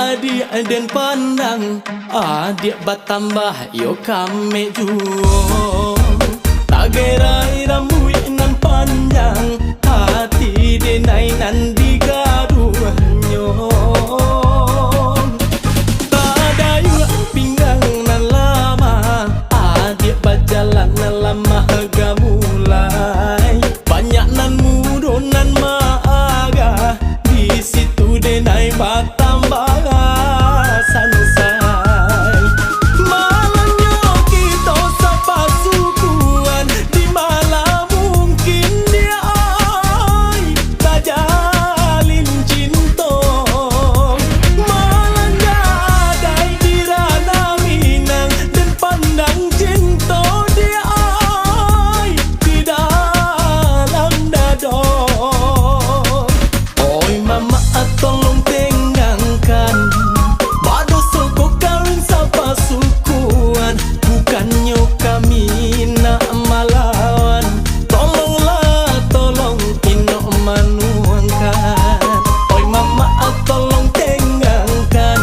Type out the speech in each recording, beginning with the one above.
adik dan pandang, adik bertambah yo kami jual. Tak gerai rambut nan panjang, hati denai nan digaduhnya. Tak ada yuk pinggang nan lama, adik berjalan nan lama harga mulai. Banyak nan mudo nan maaga, di situ denai bertambah sansai. Malangnya kita sapa sukuan, di malam mungkin dia ai tak jalin cinta. Malangnya ada di ranah Minang dan pandang cinta dia ai di dalam dada. Oi mama tolong tengangkan, bado soko kawin sapa sukuan, bukannya kami nak melawan. Tolonglah tolong ino manuangkan. Oi mama tolong tengangkan,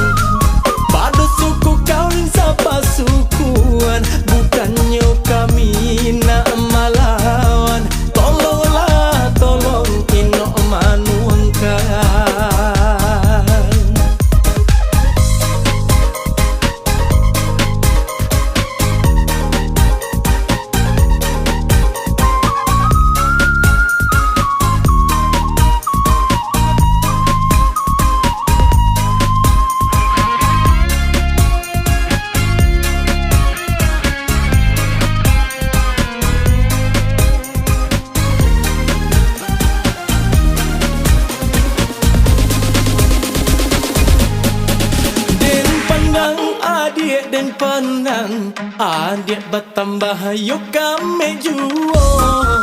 bado suku kawin sapa sukuan, bukannya kami nak melawan. Tolonglah tolong ino manuangkan. Adik dan pandang, adik bertambah yuk kami jual.